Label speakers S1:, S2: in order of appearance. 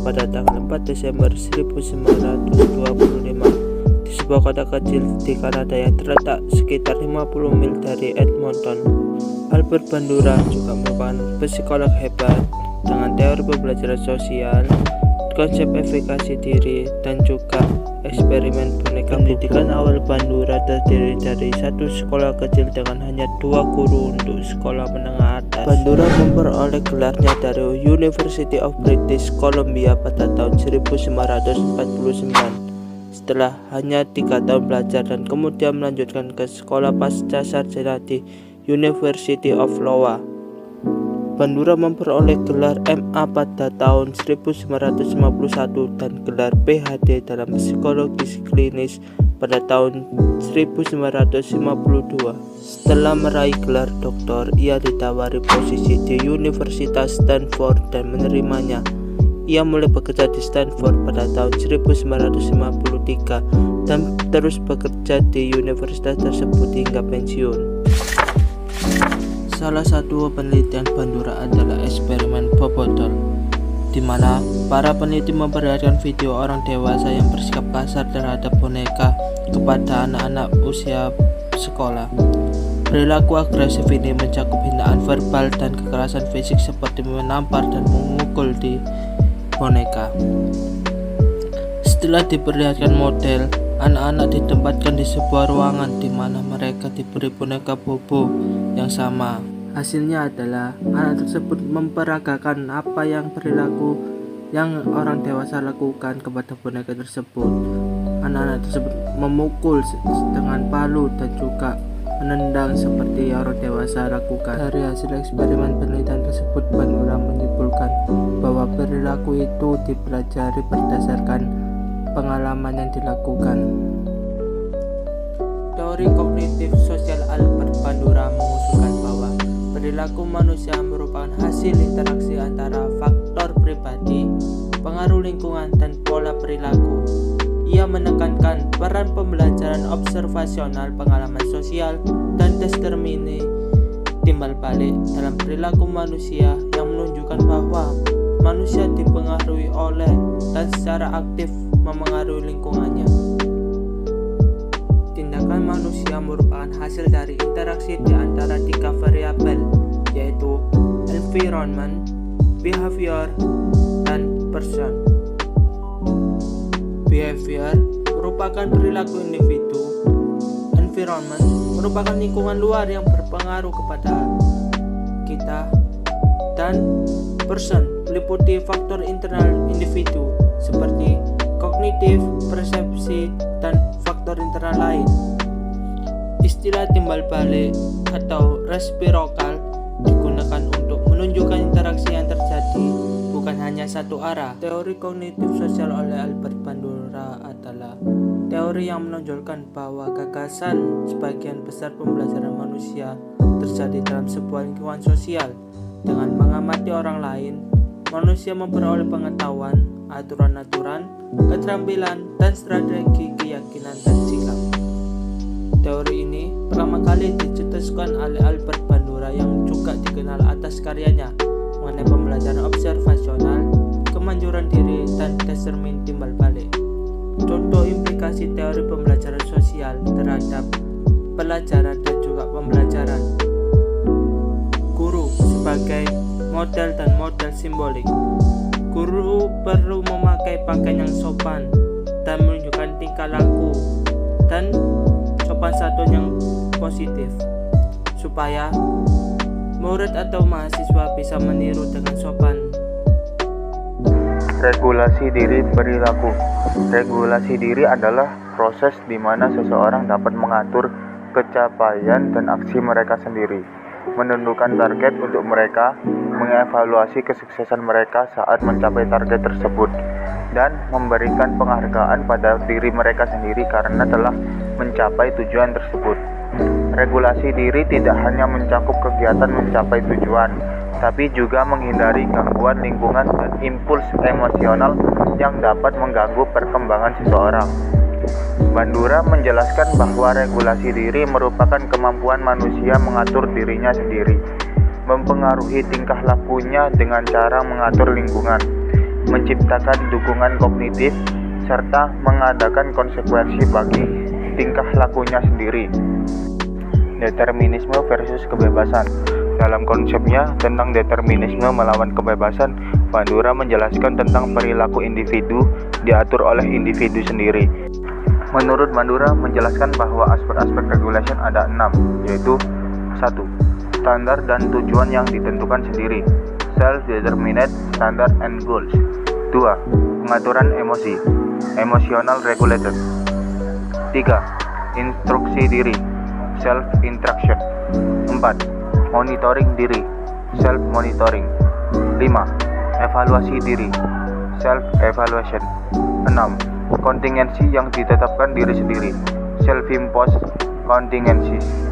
S1: pada tanggal 4 Desember 1925 di sebuah kota kecil di Kanada yang terletak sekitar 50 mil dari Edmonton. Albert Bandura juga merupakan psikolog hebat dengan teori pembelajaran sosial, konsep efikasi diri, dan juga eksperimen boneka. Pendidikan awal Bandura terdiri dari satu sekolah kecil dengan hanya 2 guru untuk sekolah menengah atas. Bandura memperoleh gelarnya dari University of British Columbia pada tahun 1949 setelah hanya 3 tahun belajar dan kemudian melanjutkan ke sekolah pasca sarjana di University of Iowa. Bandura memperoleh gelar MA pada tahun 1951 dan gelar PhD dalam psikologi klinis pada tahun 1952. Setelah meraih gelar doktor, ia ditawari posisi di Universitas Stanford dan menerimanya. Ia mulai bekerja di Stanford pada tahun 1953 dan terus bekerja di universitas tersebut hingga pensiun. Salah satu penelitian Bandura adalah eksperimen Bobotol, di mana para peneliti memperlihatkan video orang dewasa yang bersikap kasar terhadap boneka kepada anak-anak usia sekolah. Perilaku agresif ini mencakup hinaan verbal dan kekerasan fisik seperti menampar dan memukul di boneka. Setelah diperlihatkan model, anak-anak ditempatkan di sebuah ruangan di mana mereka diberi boneka Bobo yang sama. Hasilnya adalah anak tersebut memperagakan apa yang perilaku yang orang dewasa lakukan kepada boneka tersebut. Anak-anak tersebut memukul dengan palu dan juga menendang seperti orang dewasa lakukan. Dari hasil eksperimen penelitian tersebut, Bandura menyimpulkan bahwa perilaku itu dipelajari berdasarkan pengalaman yang dilakukan. Teori kognitif sosial Albert Bandura mengusulkan bahwa perilaku manusia merupakan hasil interaksi antara faktor pribadi, pengaruh lingkungan, dan pola perilaku. Ia menekankan peran pembelajaran observasional, pengalaman sosial, dan determini timbal balik dalam perilaku manusia yang menunjukkan bahwa manusia dipengaruhi oleh dan secara aktif memengaruhi lingkungannya. Tindakan manusia merupakan hasil dari interaksi di antara 3 variabel, yaitu environment, behavior, dan person. Behavior merupakan perilaku individu, environment merupakan lingkungan luar yang berpengaruh kepada kita, dan person meliputi faktor internal individu seperti kognitif, persepsi, dan faktor internal lain. Istilah timbal balik atau reciprocal digunakan untuk menunjukkan interaksi yang terjadi bukan hanya satu arah. Teori kognitif sosial oleh Albert Bandura adalah teori yang menonjolkan bahwa gagasan sebagian besar pembelajaran manusia terjadi dalam sebuah lingkungan sosial. Dengan mengamati orang lain, manusia memperoleh pengetahuan, aturan-aturan, keterampilan, dan strategi keyakinan dan sikap. Teori ini pertama kali dicetuskan oleh Albert Bandura yang juga dikenal atas karyanya mengenai pembelajaran observasional, kemanjuran diri, dan determin timbal balik. Contoh implikasi teori pembelajaran sosial terhadap pelajaran dan juga pembelajaran. Guru sebagai model dan model simbolik. Guru perlu memakai pakaian yang sopan dan menunjukkan tingkah laku dan sopan santun yang positif supaya murid atau mahasiswa bisa meniru dengan sopan.
S2: Regulasi diri perilaku. Regulasi diri adalah proses di mana seseorang dapat mengatur pencapaian dan aksi mereka sendiri, menentukan target untuk mereka, mengevaluasi kesuksesan mereka saat mencapai target tersebut, dan memberikan penghargaan pada diri mereka sendiri karena telah mencapai tujuan tersebut. Regulasi diri tidak hanya mencakup kegiatan mencapai tujuan, tapi juga menghindari gangguan lingkungan dan impuls emosional yang dapat mengganggu perkembangan seseorang. Bandura menjelaskan bahwa regulasi diri merupakan kemampuan manusia mengatur dirinya sendiri, mempengaruhi tingkah lakunya dengan cara mengatur lingkungan, menciptakan dukungan kognitif, serta mengadakan konsekuensi bagi tingkah lakunya sendiri. Determinisme versus kebebasan. Dalam konsepnya tentang determinisme melawan kebebasan, Bandura menjelaskan tentang perilaku individu diatur oleh individu sendiri. Menurut Bandura menjelaskan bahwa aspek-aspek regulation ada 6, yaitu 1. Standar dan tujuan yang ditentukan sendiri, self-determined standard and goals. 2. Pengaturan emosi, emotional regulated. 3. Instruksi diri, self-instruction. 4. Monitoring diri, self-monitoring. 5. Evaluasi diri, self-evaluation. 6. Kontingensi yang ditetapkan diri sendiri, self-imposed contingencies.